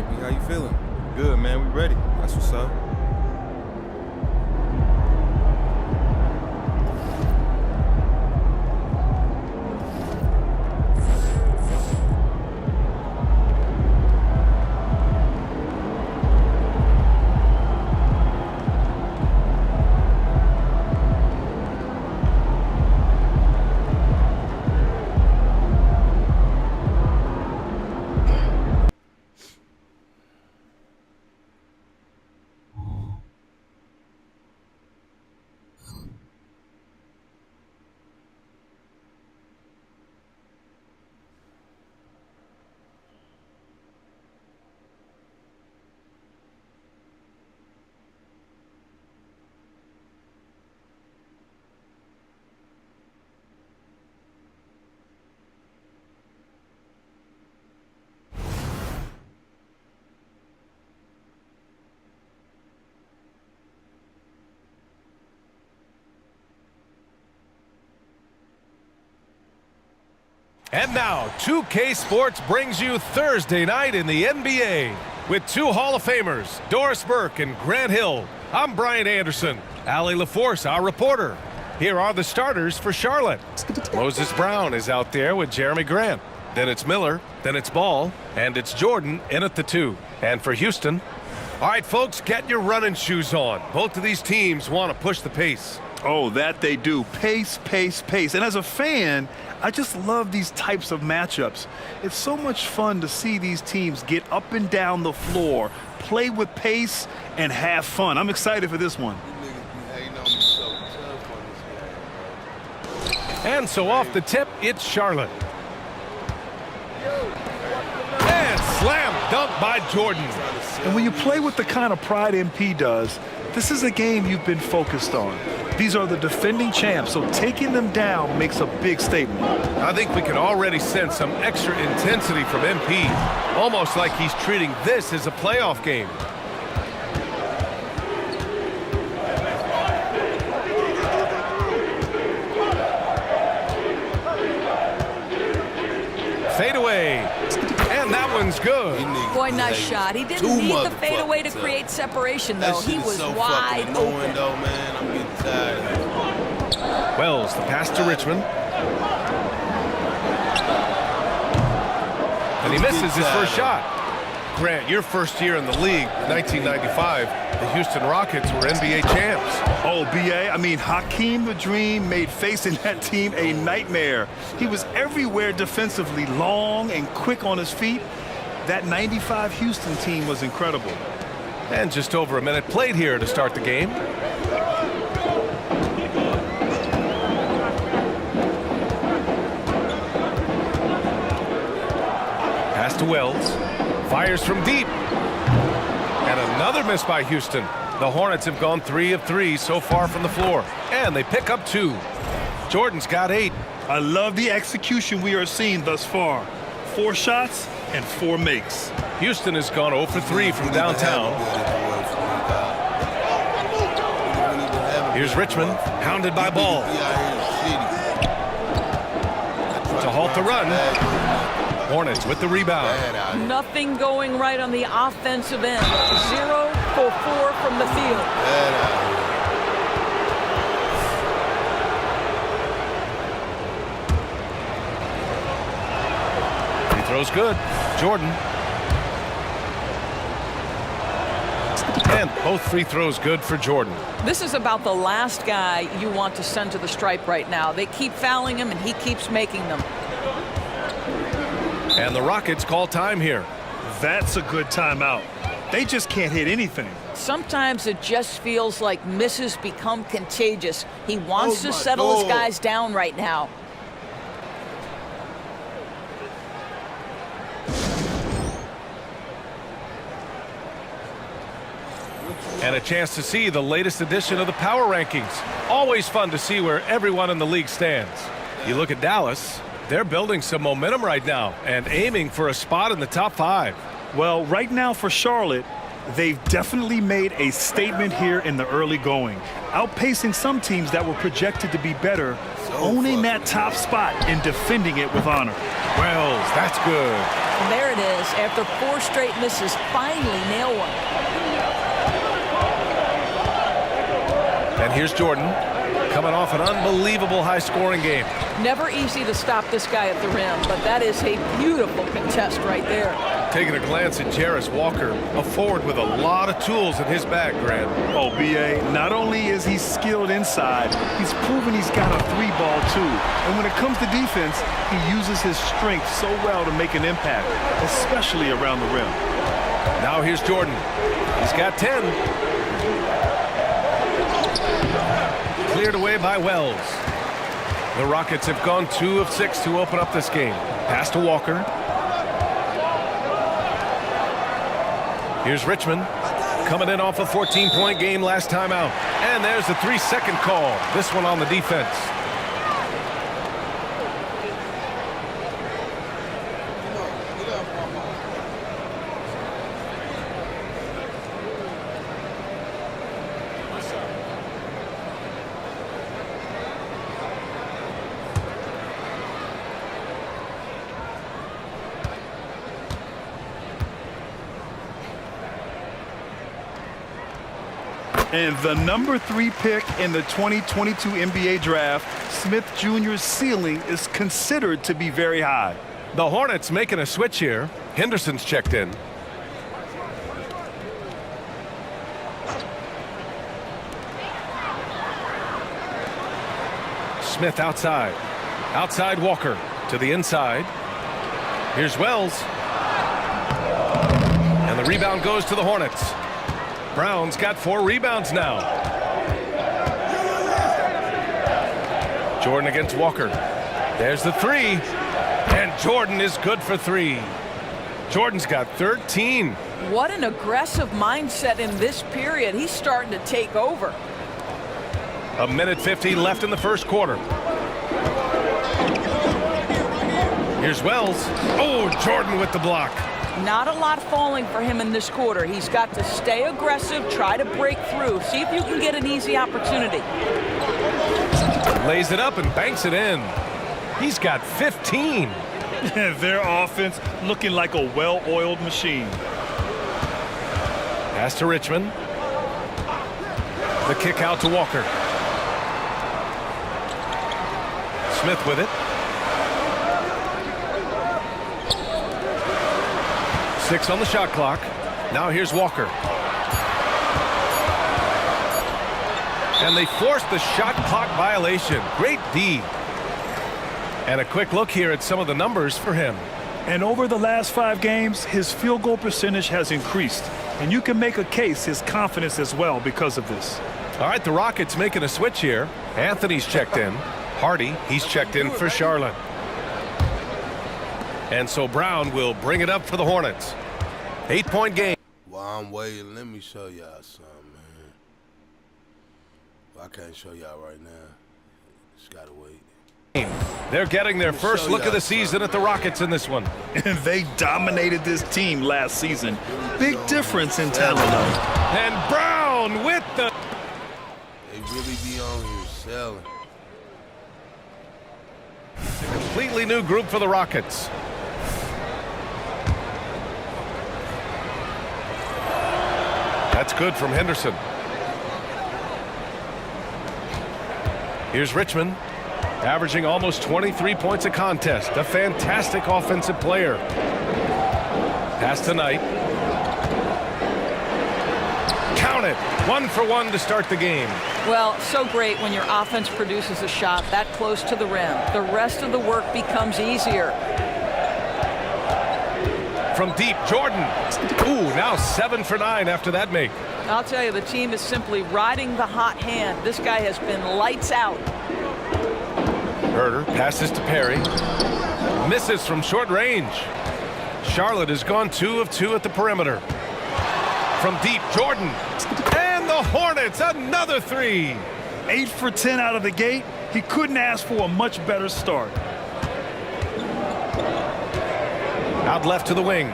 B, how you feeling? Good, man. We ready. That's what's up. And now, 2K Sports brings you Thursday night in the NBA with two Hall of Famers, Doris Burke and Grant Hill. I'm Brian Anderson. Allie LaForce, our reporter. Here are the starters for Charlotte. Moses Brown is out there with Jeremy Grant. Then it's Miller, then it's Ball, and it's Jordan in at the 2. And for Houston, all right, folks, get your running shoes on. Both of these teams want to push the pace. Oh, that they do. Pace, pace, pace. And as a fan, I just love these types of matchups. It's so much fun to see these teams get up and down the floor, play with pace, and have fun. I'm excited for this one. And so off the tip, it's Charlotte. And slam dunk by Jordan. And when you play with the kind of pride MP does, this is a game you've been focused on. These are the defending champs, so taking them down makes a big statement. I think we can already sense some extra intensity from MP, almost like he's treating this as a playoff game. Fadeaway, and that one's good. Boy, nice shot. He didn't need the fadeaway to create separation, though. He was so wide open. Though, man. I'm getting tired. Wells, the pass to Richmond. And he misses his first shot. Grant, your first year in the league, 1995, the Houston Rockets were NBA champs. Oh, B.A., I mean, Hakeem the Dream made facing that team a nightmare. He was everywhere defensively, long and quick on his feet. That 95 Houston team was incredible. And just over a minute played here to start the game. Pass to Wells. Fires from deep. And another miss by Houston. The Hornets have gone 3 of 3 so far from the floor. And they pick up 2. Jordan's got 8. I love the execution we are seeing thus far. 4 shots and 4 makes. Houston has gone 0 for 3 from downtown. Here's Richmond, hounded by Ball. To halt the run. Hornets with the rebound. Nothing going right on the offensive end. 0 for 4 from the field. Free throw's good. Jordan. And both free throws good for Jordan. This is about the last guy you want to send to the stripe right now. They keep fouling him, and he keeps making them. And the Rockets call time here. That's a good timeout. They just can't hit anything. Sometimes it just feels like misses become contagious. He wants to settle his guys down right now. And a chance to see the latest edition of the Power Rankings. Always fun to see where everyone in the league stands. You look at Dallas. They're building some momentum right now and aiming for a spot in the top 5. Well, right now for Charlotte, They've definitely made a statement here in the early going, outpacing some teams that were projected to be better, owning that top spot and defending it with honor. Wells, that's good. And there it is. After 4 straight misses, finally nail one. And here's Jordan, coming off an unbelievable high-scoring game. Never easy to stop this guy at the rim, but that is a beautiful contest right there. Taking a glance at Jarris Walker, a forward with a lot of tools in his bag, Grant. Oh, B.A., not only is he skilled inside, he's proven he's got a 3-ball too. And when it comes to defense, he uses his strength so well to make an impact, especially around the rim. Now here's Jordan. He's got 10. Cleared away by Wells. The Rockets have gone 2 of 6 to open up this game. Pass to Walker. Here's Richmond, coming in off a 14-point game last time out. And there's the 3-second call. This one on the defense. And the number 3 pick in the 2022 NBA draft, Smith Jr.'s ceiling is considered to be very high. The Hornets making a switch here. Henderson's checked in. Smith outside. Outside Walker to the inside. Here's Wells. And the rebound goes to the Hornets. Brown's got 4 rebounds now. Jordan against Walker. There's the 3. And Jordan is good for 3. Jordan's got 13. What an aggressive mindset in this period. He's starting to take over. 1:50 left in the first quarter. Here's Wells. Oh, Jordan with the block. Not a lot falling for him in this quarter. He's got to stay aggressive, try to break through. See if you can get an easy opportunity. Lays it up and banks it in. He's got 15. Their offense looking like a well-oiled machine. Pass to Richmond. The kick out to Walker. Smith with it. 6 on the shot clock. Now here's Walker. And they forced the shot clock violation. Great D. And a quick look here at some of the numbers for him. And over the last 5 games, his field goal percentage has increased. And you can make a case his confidence as well because of this. All right, the Rockets making a switch here. Anthony's checked in. Hardy, he's checked in for Charlotte. And so Brown will bring it up for the Hornets. 8-point game. While I'm waiting, let me show y'all something, man. Well, I can't show y'all right now. Just gotta wait. They're getting their first look of the season at the Rockets in this one. And they dominated this team last season. Big difference in talent. And Brown with the... They really be on here selling. Completely new group for the Rockets. That's good from Henderson. Here's Richmond, averaging almost 23 points a contest. A fantastic offensive player. Pass to Knight. Count it. 1 for 1 to start the game. Well, so great when your offense produces a shot that close to the rim. The rest of the work becomes easier. From deep, Jordan. Ooh, now 7 for 9 after that make. I'll tell you, the team is simply riding the hot hand. This guy has been lights out. Herter passes to Perry. Misses from short range. Charlotte has gone 2 of 2 at the perimeter. From deep, Jordan. And the Hornets, another 3. 8 for 10 out of the gate. He couldn't ask for a much better start. Out left to the wing.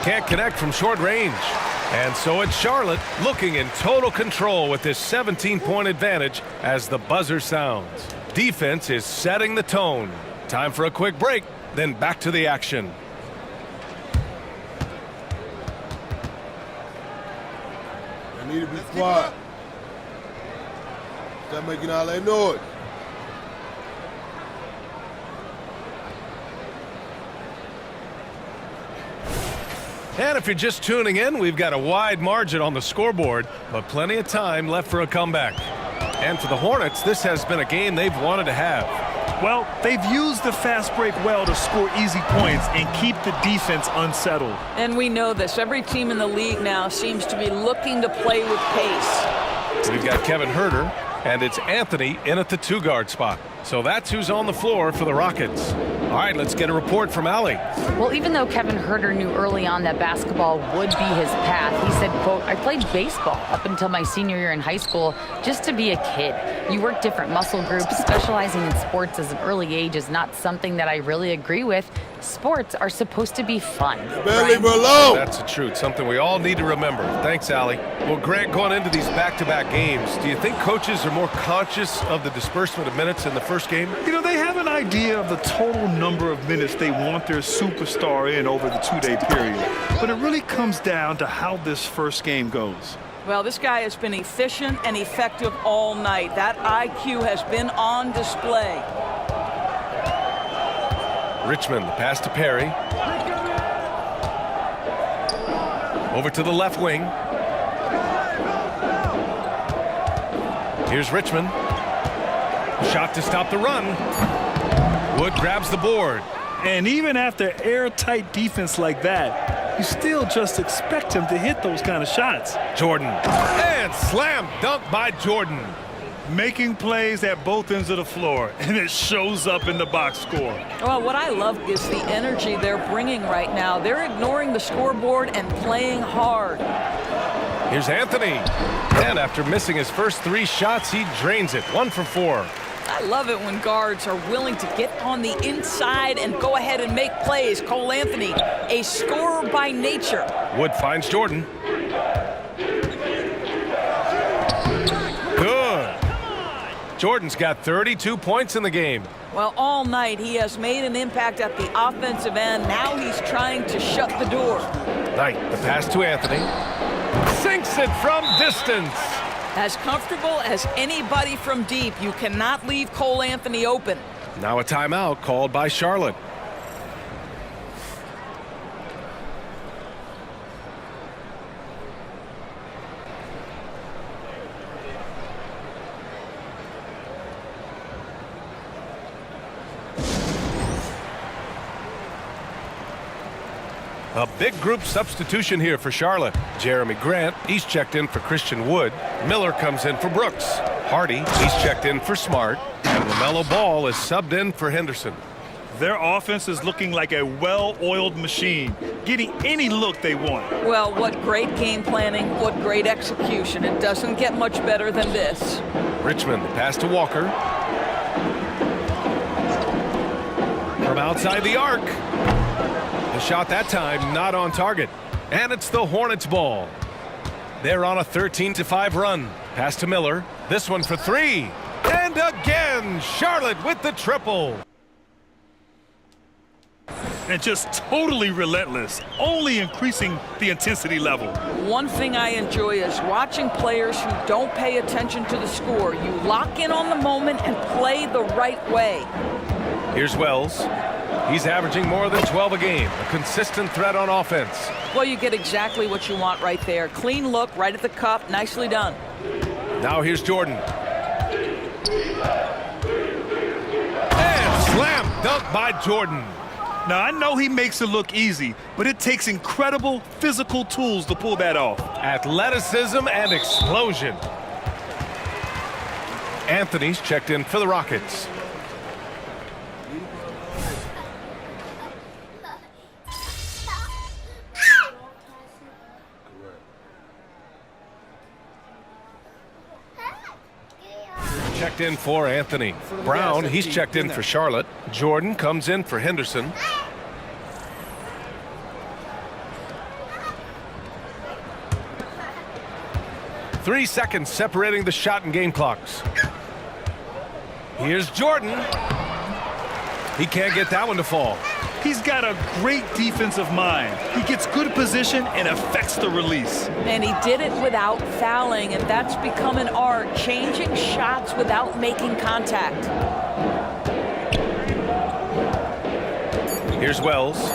can't connect from short range. And so it's Charlotte looking in total control with this 17-point advantage as the buzzer sounds. Defense is setting the tone. Time for a quick break, then back to the action. I need to be quiet. Stop making all that noise. And if you're just tuning in, we've got a wide margin on the scoreboard, but plenty of time left for a comeback. And for the Hornets, this has been a game they've wanted to have. Well, they've used the fast break well to score easy points and keep the defense unsettled. And we know this. Every team in the league now seems to be looking to play with pace. We've got Kevin Huerter, and it's Anthony in at the 2-guard spot. So that's who's on the floor for the Rockets. All right, let's get a report from Allie. Well, even though Kevin Huerter knew early on that basketball would be his path, he said, quote, "I played baseball up until my senior year in high school just to be a kid. You work different muscle groups. Specializing in sports as an early age is not something that I really agree with. Sports are supposed to be fun." Leave her alone. That's the truth, something we all need to remember. Thanks, Allie. Well, Grant, going into these back-to-back games, do you think coaches are more conscious of the disbursement of minutes in the first game? You know, they have an idea of the total number of minutes they want their superstar in over the 2-day period. But it really comes down to how this first game goes. Well, this guy has been efficient and effective all night. That IQ has been on display. Richmond, the pass to Perry. Over to the left wing. Here's Richmond. Shot to stop the run. Wood grabs the board. And even after airtight defense like that, you still just expect him to hit those kind of shots. Jordan. And slam dunk by Jordan. Making plays at both ends of the floor, and it shows up in the box score. Well, what I love is the energy they're bringing right now. They're ignoring the scoreboard and playing hard. Here's Anthony. And after missing his first 3 shots, he drains it. 1 for 4. I love it when guards are willing to get on the inside and go ahead and make plays. Cole Anthony, a scorer by nature. Wood finds Jordan. Good. Jordan's got 32 points in the game. Well, all night he has made an impact at the offensive end. Now he's trying to shut the door. Knight, the pass to Anthony. Sinks it from distance. As comfortable as anybody from deep, you cannot leave Cole Anthony open. Now a timeout called by Charlotte. A big group substitution here for Charlotte. Jeremy Grant, he's checked in for Christian Wood. Miller comes in for Brooks. Hardy, he's checked in for Smart. And LaMelo Ball is subbed in for Henderson. Their offense is looking like a well-oiled machine, getting any look they want. Well, what great game planning, what great execution. It doesn't get much better than this. Richmond, the pass to Walker. From outside the arc. The shot that time not on target. And it's the Hornets ball. They're on a 13-5 run. Pass to Miller. This one for 3. And again, Charlotte with the triple. And just totally relentless, only increasing the intensity level. One thing I enjoy is watching players who don't pay attention to the score. You lock in on the moment and play the right way. Here's Wells. He's averaging more than 12 a game, a consistent threat on offense. Well, you get exactly what you want right there. Clean look, right at the cup, nicely done. Now here's Jordan. And slam dunk by Jordan. Now, I know he makes it look easy, but it takes incredible physical tools to pull that off. Athleticism and explosion. Anthony's checked in for the Rockets. Checked in for Anthony. Brown, he's checked in for Charlotte. Jordan comes in for Henderson. 3 seconds separating the shot and game clocks. Here's Jordan. He can't get that one to fall. He's got a great defensive mind. He gets good position and affects the release. And he did it without fouling, and that's become an art, changing shots without making contact. Here's Wells.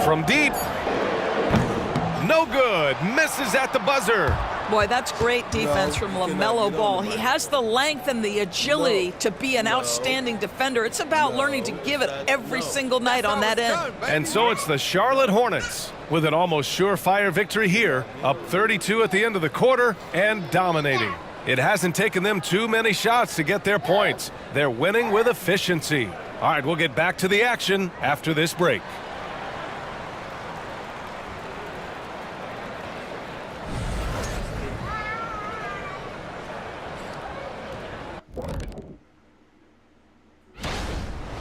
From deep. No good. Misses at the buzzer. Boy, that's great defense from LaMelo Ball. He has the length and the agility to be an outstanding defender. It's about learning to give it every single night on that end. And so it's the Charlotte Hornets with an almost surefire victory here, up 32 at the end of the quarter and dominating. It hasn't taken them too many shots to get their points. They're winning with efficiency. All right, we'll get back to the action after this break.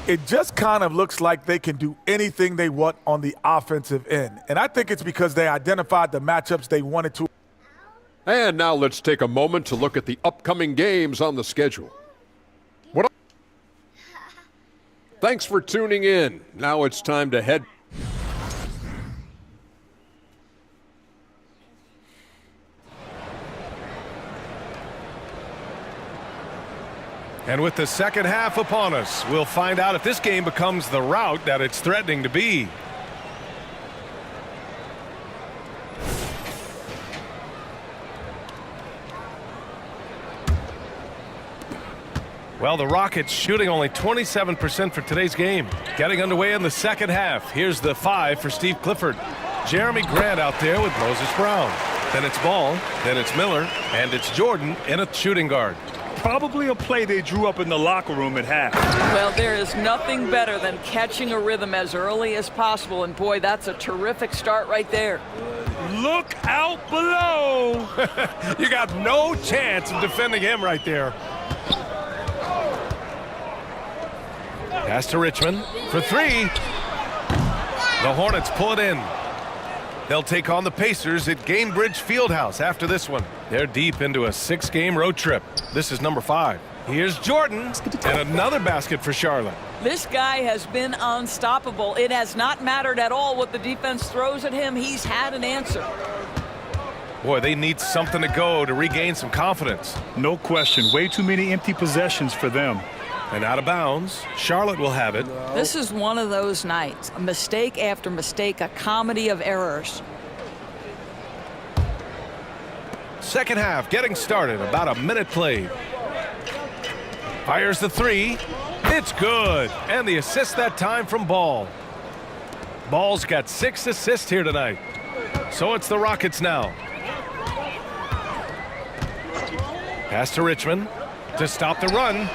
It just kind of looks like they can do anything they want on the offensive end. And I think it's because they identified the matchups they wanted to. And now let's take a moment to look at the upcoming games on the schedule. Thanks for tuning in. Now it's time to head. And with the second half upon us, we'll find out if this game becomes the rout that it's threatening to be. Well, the Rockets shooting only 27% for today's game. Getting underway in the second half. Here's the 5 for Steve Clifford. Jeremy Grant out there with Moses Brown. Then it's Ball, then it's Miller, and it's Jordan in a shooting guard. Probably a play they drew up in the locker room at half. Well, there is nothing better than catching a rhythm as early as possible, and boy, that's a terrific start right there. Look out below. You got no chance of defending him right there. Pass to Richmond for 3. The Hornets pull it in. They'll take on the Pacers at Gainbridge Fieldhouse after this one. They're deep into a 6-game road trip. This is number 5. Here's Jordan, and another basket for Charlotte. This guy has been unstoppable. It has not mattered at all what the defense throws at him. He's had an answer. Boy, they need something to go to regain some confidence. No question. Way too many empty possessions for them. And out of bounds, Charlotte will have it. This is one of those nights. A mistake after mistake, a comedy of errors. Second half getting started, about a minute played. Fires the 3. It's good. And the assist that time from Ball. Ball's got 6 assists here tonight. So it's the Rockets now. Pass to Richmond to stop the run.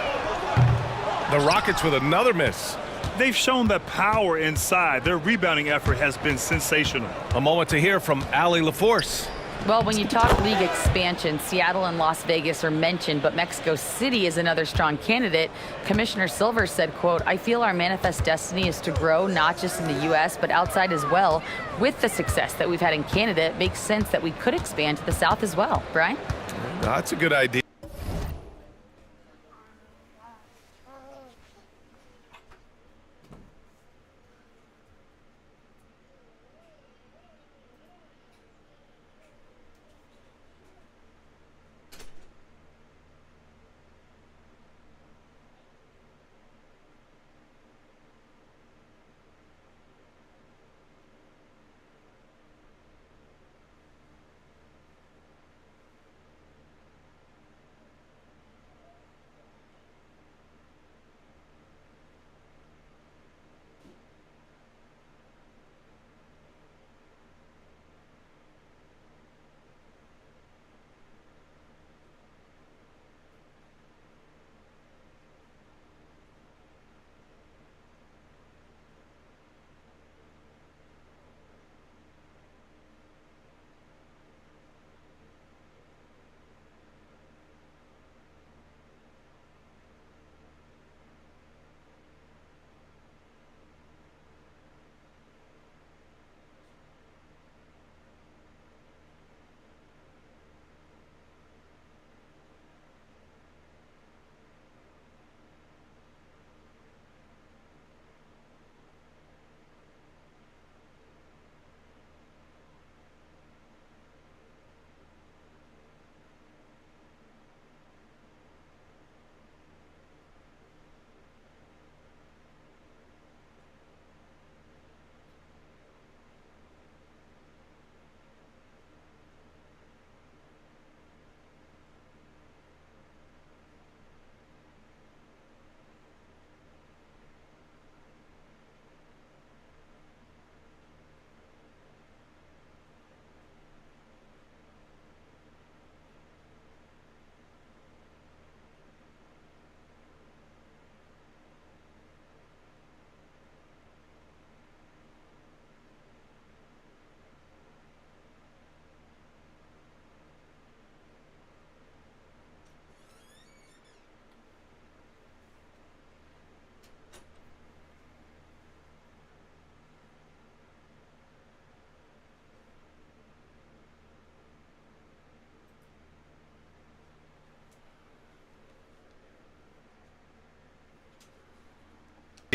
The Rockets with another miss. They've shown that power inside. Their rebounding effort has been sensational. A moment to hear from Allie LaForce. Well, when you talk league expansion, Seattle and Las Vegas are mentioned, but Mexico City is another strong candidate. Commissioner Silver said, quote, "I feel our manifest destiny is to grow not just in the U.S., but outside as well. With the success that we've had in Canada, it makes sense that we could expand to the South as well." Brian? That's a good idea.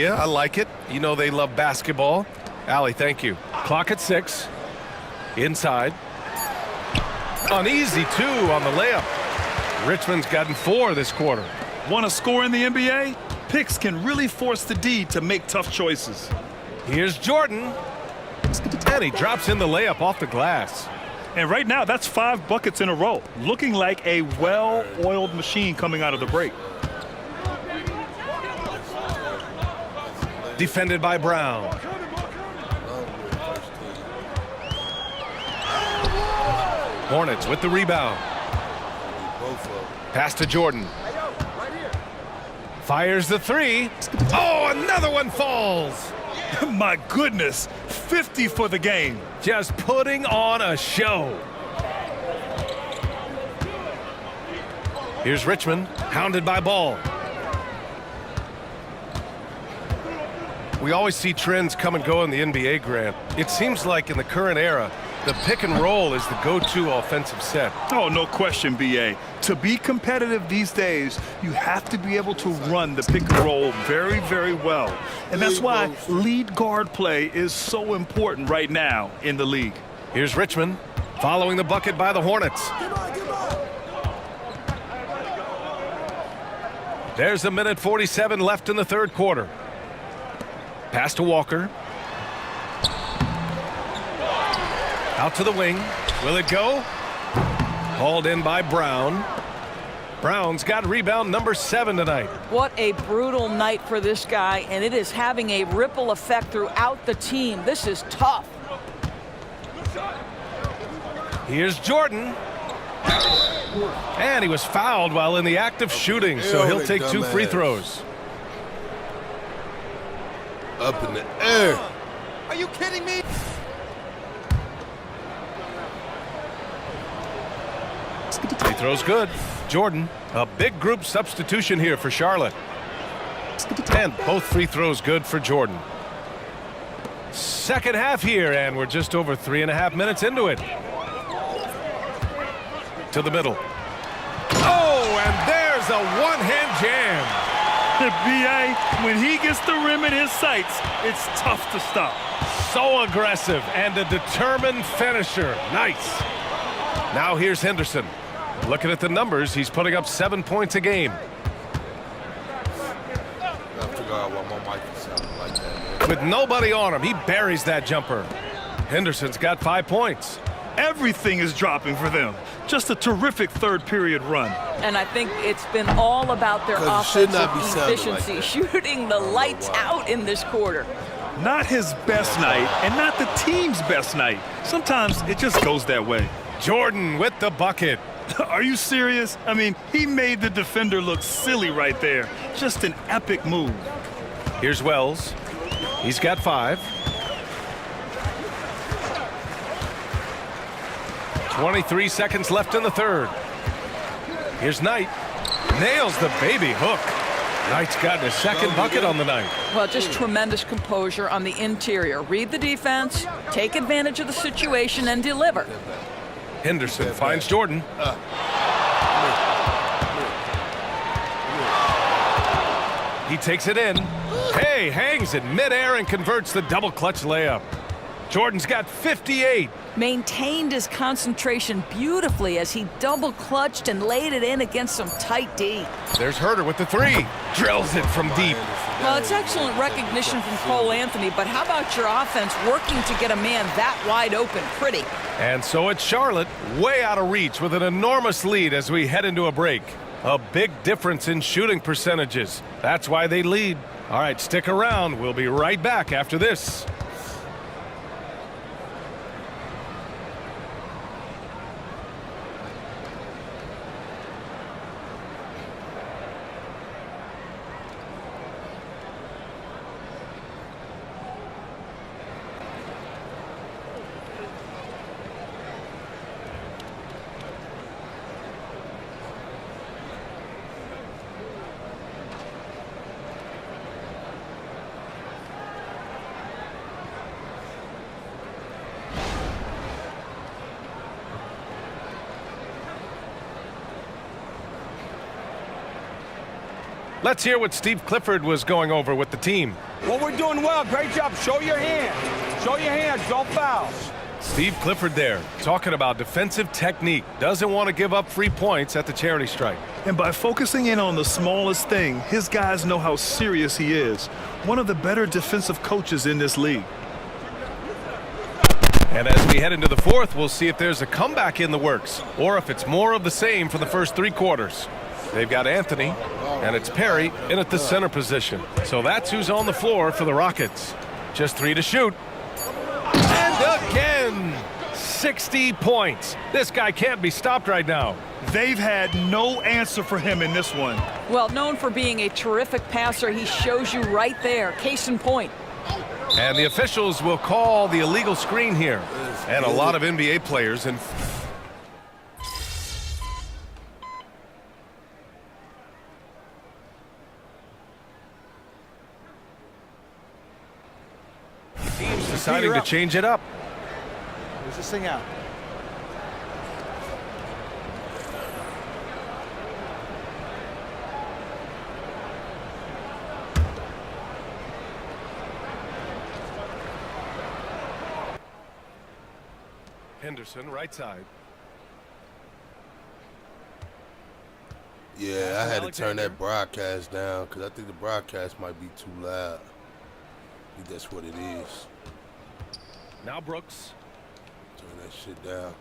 Yeah, I like it. You know they love basketball. Allie, thank you. Clock at 6. Inside. An easy 2 on the layup. Richmond's gotten 4 this quarter. Want to score in the NBA? Picks can really force the D to make tough choices. Here's Jordan. And he drops in the layup off the glass. And right now, that's 5 buckets in a row. Looking like a well-oiled machine coming out of the break. Defended by Brown. Hornets with the rebound. Pass to Jordan. Fires the 3. Oh, another one falls. My goodness, 50 for the game. Just putting on a show. Here's Richmond, hounded by Ball. We always see trends come and go in the NBA, Grant. It seems like in the current era, the pick and roll is the go-to offensive set. Oh, no question, B.A. To be competitive these days, you have to be able to run the pick and roll very, very well. And that's why lead guard play is so important right now in the league. Here's Richmond, following the bucket by the Hornets. There's 1:47 left in the third quarter. Pass to Walker. Out to the wing. Will it go? Hauled in by Brown. Brown's got rebound number 7 tonight. What a brutal night for this guy, and it is having a ripple effect throughout the team. This is tough. Here's Jordan. And he was fouled while in the act of shooting, so he'll take 2 free throws. Up in the air. Are you kidding me? Free throw's good. Jordan, a big group substitution here for Charlotte. And both free throws good for Jordan. Second half here, and we're just over 3.5 minutes into it. To the middle. Oh, and there's a one-hand jam. B.A., when he gets the rim in his sights, it's tough to stop. So aggressive and a determined finisher. Nice. Now here's Henderson. Looking at the numbers, he's putting up 7 points a game. With nobody on him, he buries that jumper. Henderson's got 5 points. Everything is dropping for them. Just a terrific third period run. And I think it's been all about their offensive efficiency, shooting the lights out in this quarter. Not his best night and not the team's best night. Sometimes it just goes that way. Jordan with the bucket. Are you serious? I mean, he made the defender look silly right there. Just an epic move. Here's Wells. He's got 5. 23 seconds left in the third. Here's Knight. Nails the baby hook. Knight's gotten his second bucket on the night. Well, just tremendous composure on the interior. Read the defense, take advantage of the situation, and deliver. Henderson finds Jordan. He takes it in. Hey, hangs in midair and converts the double clutch layup. Jordan's got 58. Maintained his concentration beautifully as he double clutched and laid it in against some tight D. There's Herter with the 3. Drills it from deep. Well, it's excellent recognition from Cole Anthony, but how about your offense working to get a man that wide open? Pretty. And so it's Charlotte, way out of reach with an enormous lead as we head into a break. A big difference in shooting percentages. That's why they lead. All right, stick around. We'll be right back after this. Let's hear what Steve Clifford was going over with the team. Well, we're doing well. Great job. Show your hands. Show your hands. Don't foul. Steve Clifford there, talking about defensive technique. Doesn't want to give up free points at the charity stripe. And by focusing in on the smallest thing, his guys know how serious he is. One of the better defensive coaches in this league. And as we head into the fourth, we'll see if there's a comeback in the works or if it's more of the same for the first 3 quarters. They've got Anthony, and it's Perry in at the center position. So that's who's on the floor for the Rockets. Just 3 to shoot. And again, 60 points. This guy can't be stopped right now. They've had no answer for him in this one. Well, known for being a terrific passer, he shows you right there. Case in point. And the officials will call the illegal screen here. And a lot of NBA players and teams deciding to change it up. Where's this thing out? Henderson, right side. Yeah, I had to turn that broadcast down because I think the broadcast might be too loud. I think that's what it is. Now Brooks. Turn that shit down.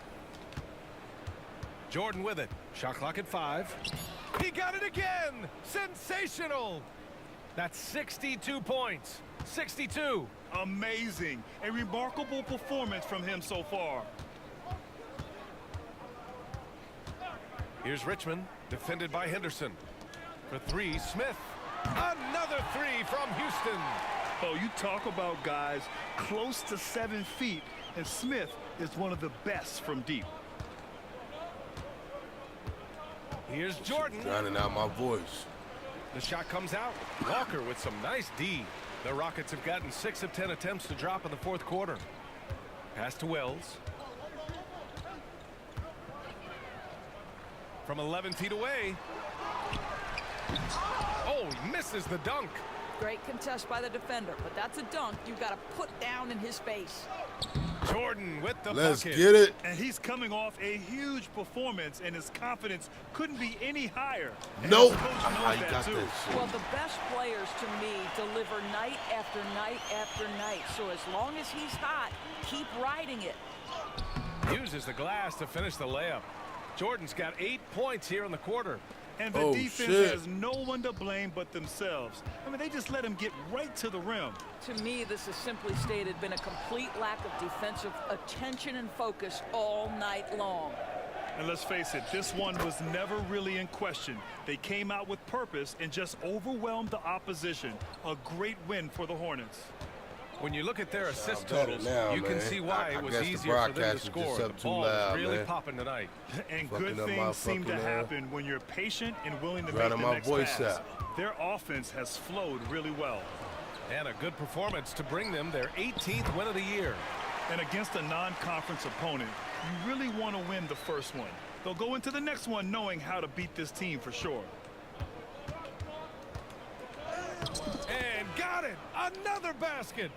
Jordan with it. Shot clock at 5. He got it again. Sensational. That's 62 points. 62. Amazing. A remarkable performance from him so far. Here's Richmond, defended by Henderson. For 3, Smith. Another 3 from Houston. Oh, you talk about guys close to 7 feet, and Smith is one of the best from deep. Here's Jordan. Drowning out my voice. The shot comes out. Walker with some nice D. The Rockets have gotten 6 of 10 attempts to drop in the fourth quarter. Pass to Wells. From 11 feet away. Oh, he misses the dunk. Great contest by the defender, but that's a dunk you've got to put down in his face. Jordan with the Let's bucket. get it. And he's coming off a huge performance, and his confidence couldn't be any higher. And Nope. his coach knows Ah, you that got too. that shit. Well, the best players to me deliver night after night after night. So as long as he's hot, keep riding it. Uses the glass to finish the layup. Jordan's got 8 points here in the quarter. And the Oh, defense shit. has no one to blame but themselves. I mean, they just let him get right to the rim. To me, this has simply stated been a complete lack of defensive attention and focus all night long. And let's face it, this one was never really in question. They came out with purpose and just overwhelmed the opposition. A great win for the Hornets. When you look at their assist better totals, now, you can man. see why I it was guess the easier for them to broadcast was score. just The up too ball loud, is really man. popping tonight. And Fucking good up my things seem to fucking air. happen when you're patient and willing to Drowning make the my next voice pass. out. Their offense has flowed really well. And a good performance to bring them their 18th win of the year. And against a non-conference opponent, you really want to win the first one. They'll go into the next one knowing how to beat this team for sure. And got it! Another basket!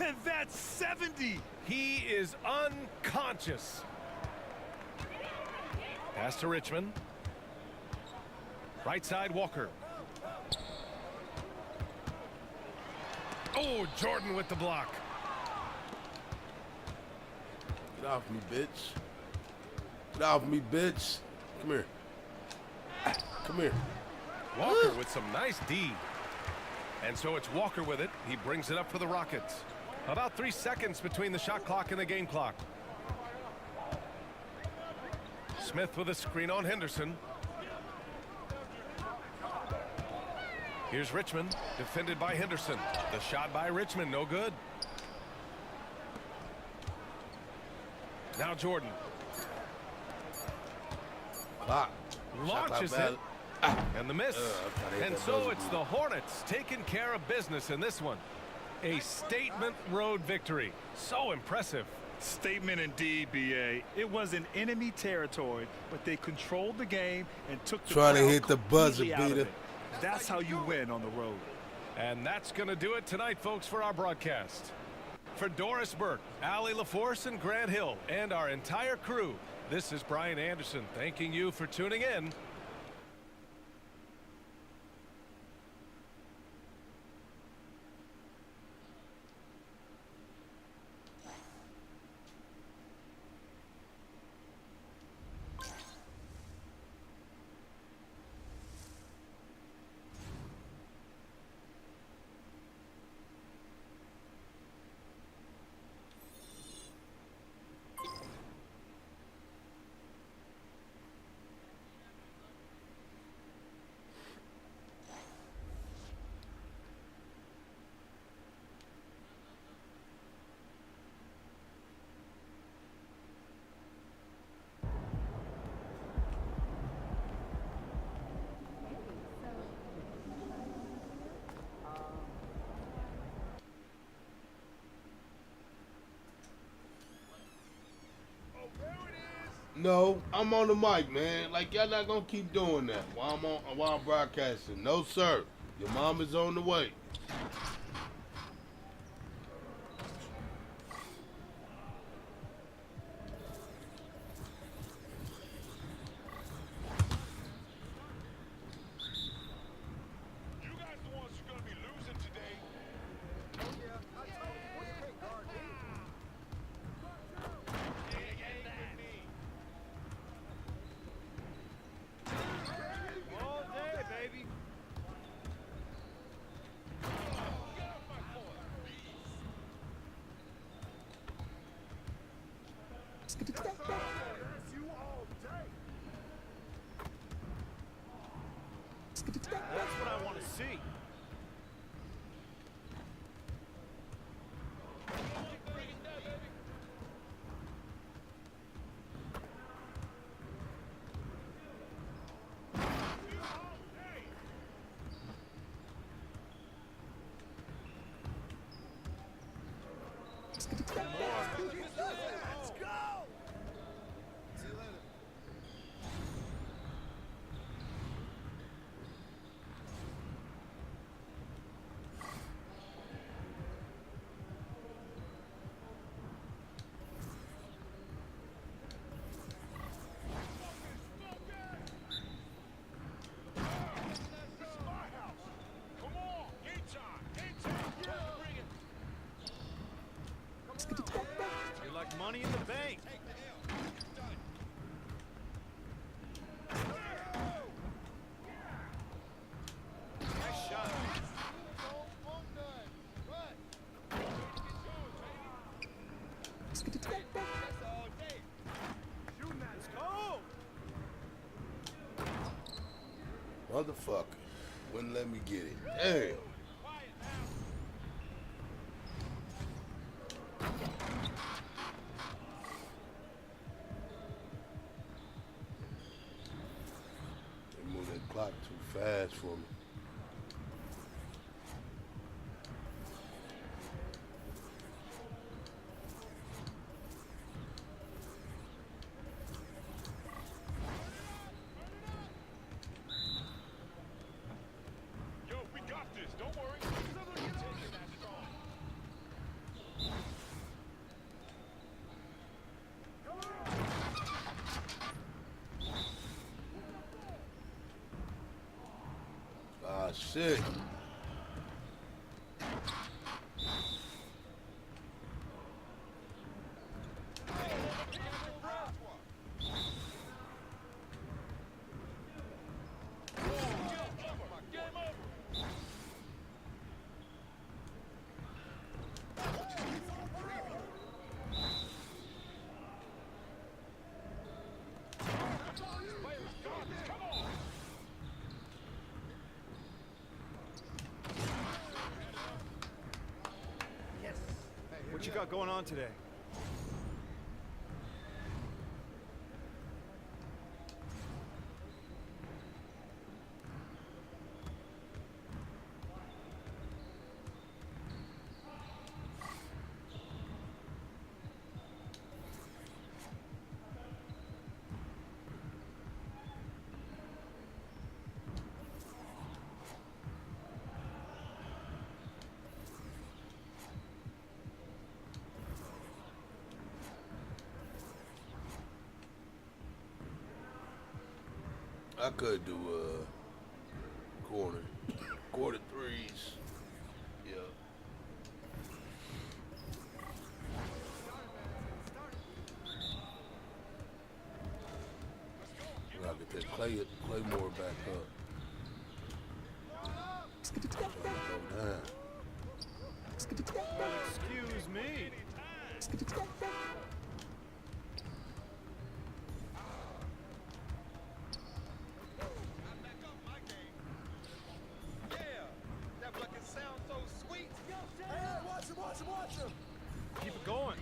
And that's 70. He is unconscious. Pass to Richmond. Right side, Walker. Oh, Jordan with the block. Get off me, bitch. Get off me, bitch. Come here. Come here. Walker with some nice D. And so it's Walker with it. He brings it up for the Rockets. About 3 seconds between the shot clock and the game clock. Smith with a screen on Henderson. Here's Richmond, defended by Henderson. The shot by Richmond, no good. Now Jordan. Ah. Launches Shot it. clock And the miss. I hate And that so buzzer it's beat. the Hornets taking care of business in this one. A statement road victory. So impressive. Statement indeed, B.A. It was in enemy territory, but they controlled the game and took the Trying to crowd hit the buzzer completely out of beater. it. That's how you win on the road. And that's going to do it tonight, folks, for our broadcast. For Doris Burke, Allie LaForce, and Grant Hill, and our entire crew, this is Brian Anderson thanking you for tuning in. No, I'm on the mic, man. Like, y'all not gonna keep doing that while I'm broadcasting. No, sir. Your mom is on the way. You guys the ones who are gonna be losing today. All day, baby. Get off my floor. That's you all day. That's what I want to see. Let's go! See you later. This is my house. Come on, game time, game time. Bring it. You're like money in the bank. Take the L. You're done. Nice shot. That's all day. Shooting that. Let's go. Motherfucker. Wouldn't let me get it. Damn. Quiet now. They moved that clock too fast for me. Yo, we got this. Don't worry. Continue that strong. Ah, shit. Game over. Come on. What you got going on today? I could do quarter threes. Yeah. I get that play more back up. Go down. Excuse me. Keep it going.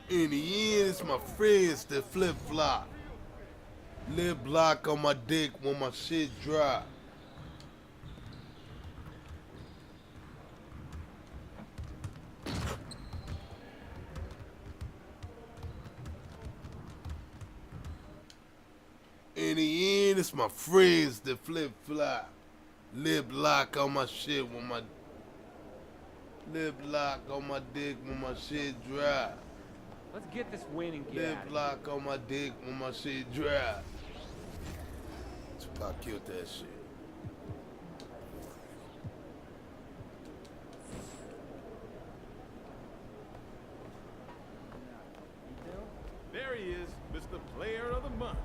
In the end, it's my friends that flip-flop. Lip block on my dick when my shit drop. In the end, it's my friends that flip-flop. Lip lock on my shit when my lip lock on my dick when my shit drop. Let's get this win and get Lip out of lock on my dick when my shit drop. Tupac killed that shit. There he is, Mr. Player of the Month.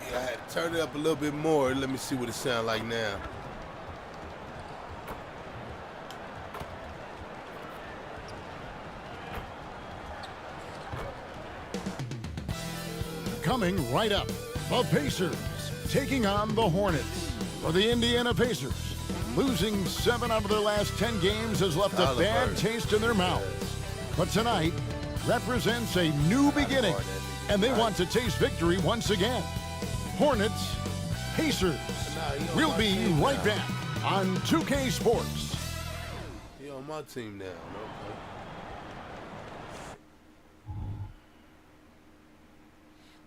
I had to turn it up a little bit more. Let me see what it sounds like now. Coming right up, the Pacers taking on the Hornets. For the Indiana Pacers, losing 7 out of their last 10 games has left a bad taste in their mouths. But tonight represents a new beginning, and they want to taste victory once again. Hornets, Pacers. We'll be right back on 2K Sports. He on my team now. Okay.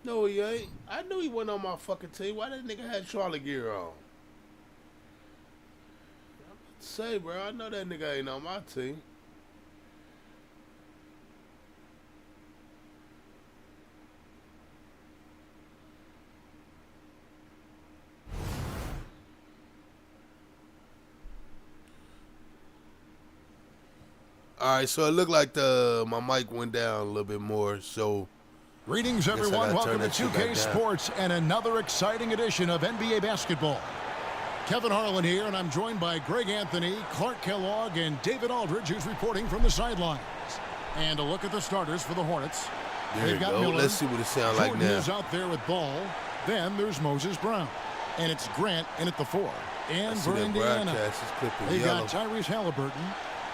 No, he ain't. I knew he wasn't on my fucking team. Why that nigga had Charlie gear on? Say, bro, I know that nigga ain't on my team. All right, so it looked like my mic went down a little bit more, so... Greetings, everyone. Welcome to 2K Sports and another exciting edition of NBA basketball. Kevin Harlan here, and I'm joined by Greg Anthony, Clark Kellogg, and David Aldridge, who's reporting from the sidelines. And a look at the starters for the Hornets. There you go. Let's see what it sounds like now. Jordan is out there with ball. Then there's Moses Brown. And it's Grant in at the 4. And for Indiana, they got Tyrese Halliburton.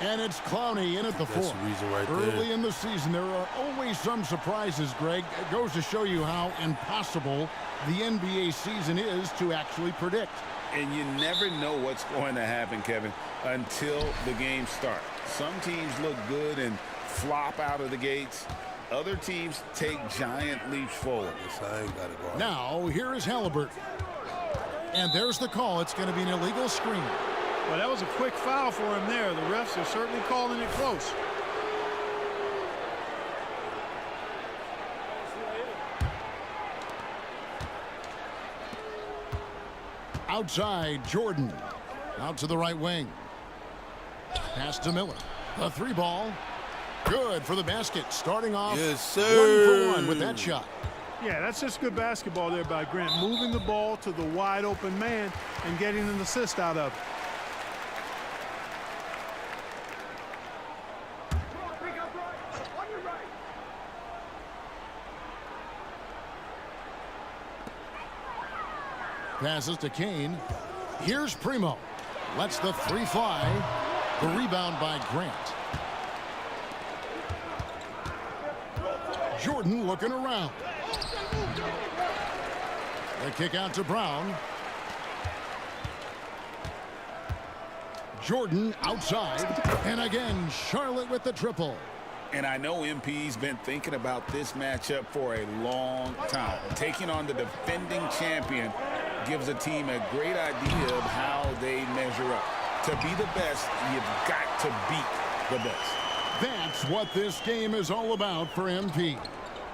And it's Clowney in at the 4. That's the reason right there. Early in the season, there are always some surprises, Greg. It goes to show you how impossible the NBA season is to actually predict. And you never know what's going to happen, Kevin, until the game starts. Some teams look good and flop out of the gates. Other teams take giant leaps forward. Now, here is Halliburton. And there's the call. It's going to be an illegal screen. Well, that was a quick foul for him there. The refs are certainly calling it close. Outside, Jordan. Out to the right wing. Pass to Miller. The 3-ball. Good for the basket. Starting off 1 for 1 with that shot. Yeah, that's just good basketball there by Grant. Moving the ball to the wide open man and getting an assist out of it. Passes to Kane. Here's Primo. Lets the 3 fly. The rebound by Grant. Jordan looking around. The kick out to Brown. Jordan outside. And again, Charlotte with the triple. And I know MP's been thinking about this matchup for a long time. Taking on the defending champion gives a team a great idea of how they measure up. To be the best, you've got to beat the best. That's what this game is all about for MP.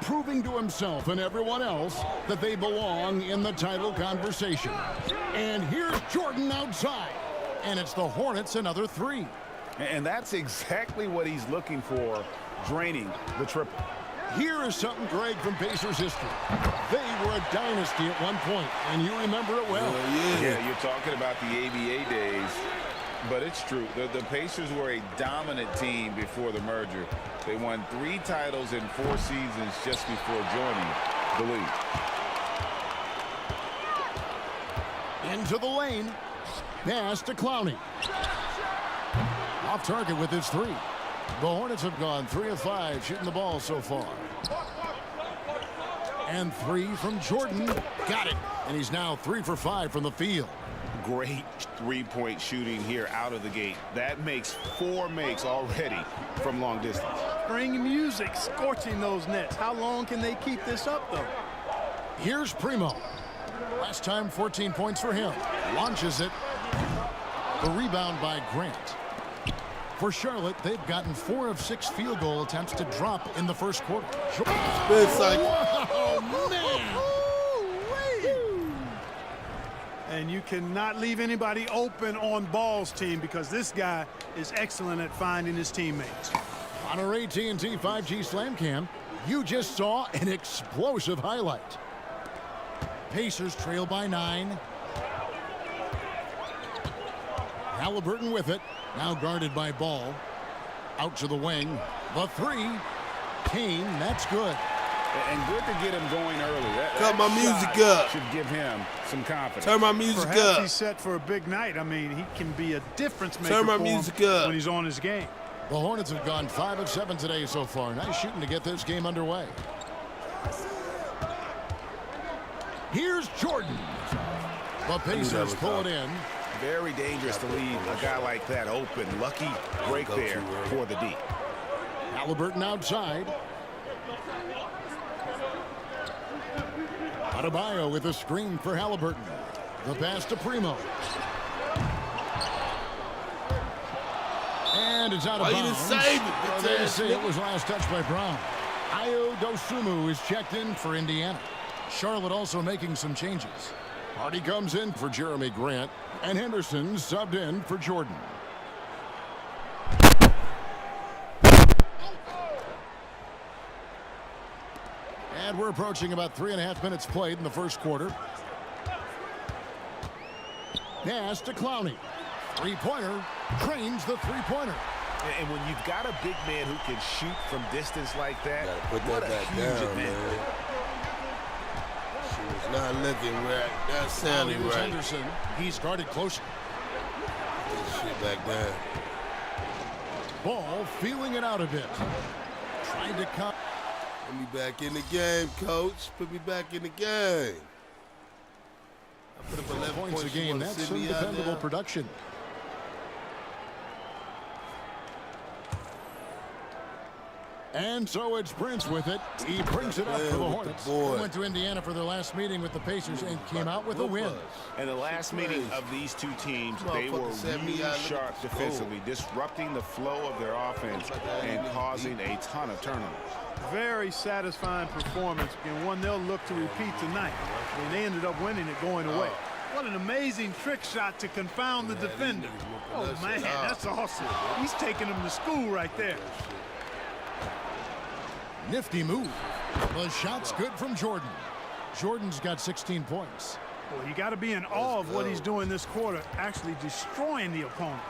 Proving to himself and everyone else that they belong in the title conversation. And here's Jordan outside. And it's the Hornets another 3. And that's exactly what he's looking for, draining the triple. Here is something, Greg, from Pacers history. They were a dynasty at one point, and you remember it well. Yeah, you're talking about the ABA days, but it's true. The Pacers were a dominant team before the merger. They won 3 titles in 4 seasons just before joining the league. Into the lane. Pass to Clowney. Off target with his 3. The Hornets have gone 3 of 5 shooting the ball so far. And 3 from Jordan. Got it. And he's now 3 for 5 from the field. Great 3-point shooting here out of the gate. That makes 4 makes already from long distance. Spring music scorching those nets. How long can they keep this up, though? Here's Primo. Last time 14 points for him. Launches it. The rebound by Grant. For Charlotte, they've gotten 4 of 6 field goal attempts to drop in the first quarter. Oh, man. And you cannot leave anybody open on Ball's team because this guy is excellent at finding his teammates. On our AT&T 5G Slam Cam, you just saw an explosive highlight. Pacers trail by 9. Halliburton with it. Now guarded by Ball. Out to the wing. The 3. Kane, that's good. And good to get him going early. Cut my music up. Should give him some confidence. Turn my music Perhaps up. he's set for a big night. I mean, he can be a difference maker Turn my for him music up. when he's on his game. The Hornets have gone 5 of 7 today so far. Nice shooting to get this game underway. Here's Jordan. The Pacers pull it in. Very dangerous to leave a guy like that open. Lucky break there for the D. Halliburton outside. Adebayo with a screen for Halliburton. The pass to Primo. And it's out of bounds. You didn't save it. Well, they say it was last touched by Brown. Ayo Dosunmu is checked in for Indiana. Charlotte also making some changes. Hardy comes in for Jeremy Grant, and Henderson subbed in for Jordan. And we're approaching about 3.5 minutes played in the first quarter. Pass to Clowney. 3-pointer. Trains the 3-pointer. And when you've got a big man who can shoot from distance like that, Put that what a back huge down, advantage. man. She was not looking right. That sounded Here's right. Henderson. He's guarded closer. Get this shit back down. Ball feeling it out a bit. Trying to cut. Put me back in the game, coach. Put me back in the game. I put up 11 points a game. That's some dependable production. And so it's Prince with it. He brings it up for the Hornets. They went to Indiana for their last meeting with the Pacers and came out with a win. In the last meeting of these two teams, they were really sharp defensively, disrupting the flow of their offense and causing a ton of turnovers. Very satisfying performance, and one they'll look to repeat tonight. And they ended up winning it going away. What an amazing trick shot to confound the defender. Oh, man, that's awesome. He's taking him to school right there. Nifty move. The shot's good from Jordan. Jordan's got 16 points. Well, you got to be in awe of what he's doing this quarter, actually destroying the opponent.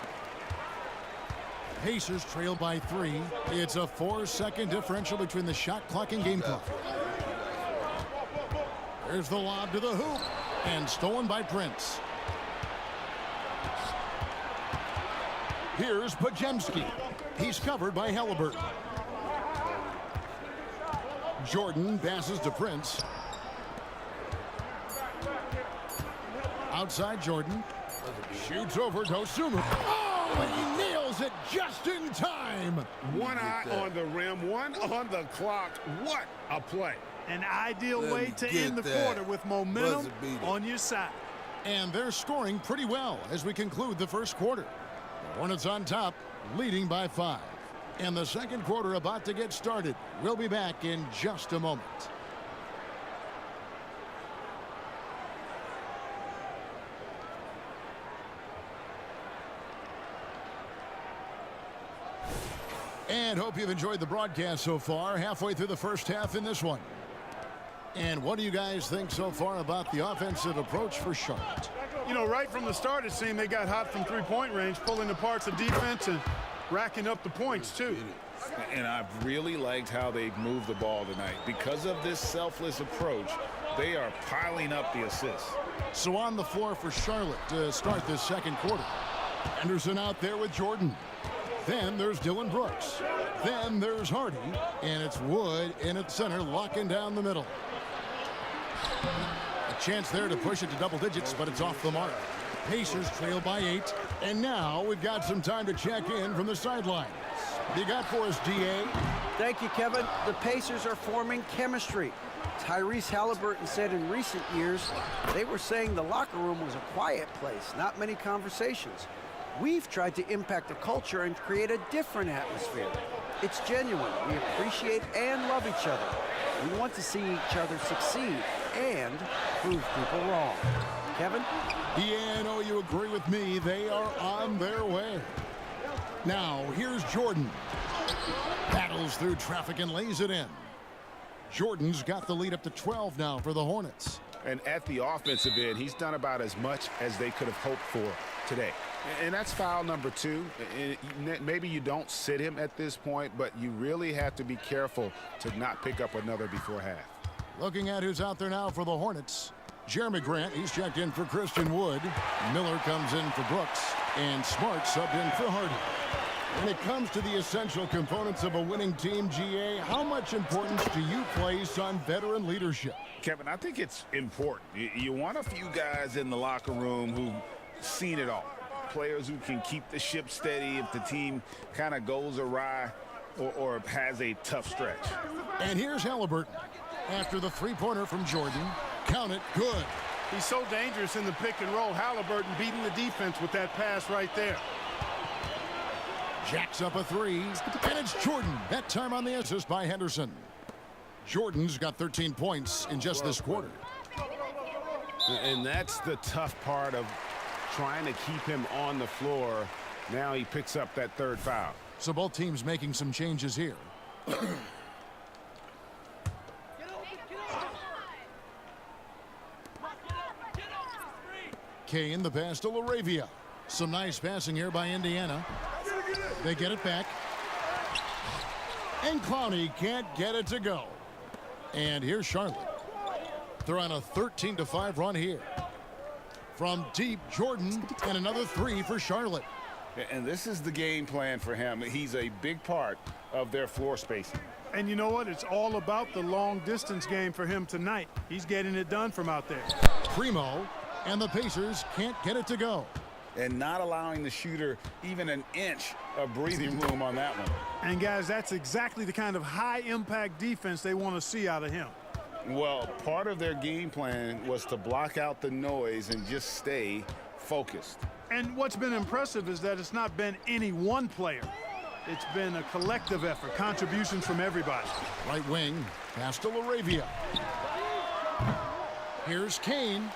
Pacers trail by 3. It's a 4-second differential between the shot clock and game clock. There's the lob to the hoop, and stolen by Prince. Here's Pajemski. He's covered by Halliburton. Jordan passes to Prince. Outside Jordan. Shoots over Dosunmu. Oh, and he nails it just in time. One eye on the rim, one on the clock. What a play. An ideal way to end the quarter with momentum on your side. And they're scoring pretty well as we conclude the first quarter. The Hornets on top, leading by 5. And the second quarter about to get started. We'll be back in just a moment. And hope you've enjoyed the broadcast so far. Halfway through the first half in this one. And what do you guys think so far about the offensive approach for Charlotte? You know, right from the start, it seemed they got hot from three-point range, pulling apart the defense and racking up the points, too. And I've really liked how they've moved the ball tonight. Because of this selfless approach, they are piling up the assists. So on the floor for Charlotte to start this second quarter. Anderson out there with Jordan. Then there's Dylan Brooks. Then there's Hardy. And it's Wood in at center, locking down the middle. A chance there to push it to double digits, but it's off the mark. Pacers trail by 8. And now we've got some time to check in from the sidelines. What do you got for us, G.A.? Thank you, Kevin. The Pacers are forming chemistry. Tyrese Halliburton said in recent years they were saying the locker room was a quiet place, not many conversations. We've tried to impact the culture and create a different atmosphere. It's genuine. We appreciate and love each other. We want to see each other succeed and prove people wrong. Kevin? Yeah, I know you agree with me. They are on their way. Now, here's Jordan. Battles through traffic and lays it in. Jordan's got the lead up to 12 now for the Hornets. And at the offensive end, he's done about as much as they could have hoped for today. And that's foul number 2. Maybe you don't sit him at this point, but you really have to be careful to not pick up another before half. Looking at who's out there now for the Hornets. Jeremy Grant, he's checked in for Christian Wood. Miller comes in for Brooks. And Smart subbed in for Hardy. When it comes to the essential components of a winning team, G.A., how much importance do you place on veteran leadership? Kevin, I think it's important. You want a few guys in the locker room who've seen it all. Players who can keep the ship steady if the team kind of goes awry or has a tough stretch. And here's Halliburton. After the three-pointer from Jordan, count it, good. He's so dangerous in the pick and roll. Halliburton beating the defense with that pass right there. Jacks up a 3, and it's Jordan. That time on the assist by Henderson. Jordan's got 13 points in just this quarter. And that's the tough part of trying to keep him on the floor. Now he picks up that third foul. So both teams making some changes here. Kane, the pass to LaRavia. Some nice passing here by Indiana. They get it back. And Clowney can't get it to go. And here's Charlotte. They're on a 13-5 run here. From deep, Jordan, and another 3 for Charlotte. And this is the game plan for him. He's a big part of their floor spacing. And you know what? It's all about the long-distance game for him tonight. He's getting it done from out there. Primo, and the Pacers can't get it to go. and not allowing the shooter even an inch of breathing room on that one. And guys, that's exactly the kind of high-impact defense they want to see out of him. Well, part of their game plan was to block out the noise and just stay focused. And what's been impressive is that it's not been any one player. It's been a collective effort, contributions from everybody. Right wing, pass to LaRavia. Here's Kane.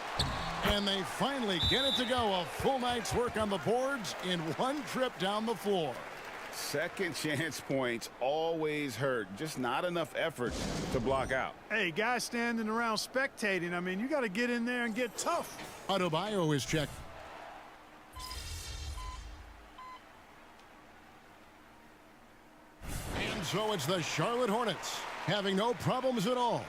And they finally get it to go. A full night's work on the boards in one trip down the floor. Second chance points always hurt. Just not enough effort to block out. Hey, guys standing around spectating, I mean, you got to get in there and get tough. Adebayo is checked. And so it's the Charlotte Hornets having no problems at all.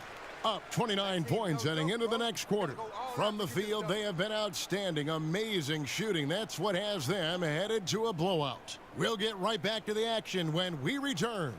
Up 29 points heading into the next quarter. From the field, they have been outstanding. Amazing shooting. That's what has them headed to a blowout. We'll get right back to the action when we return.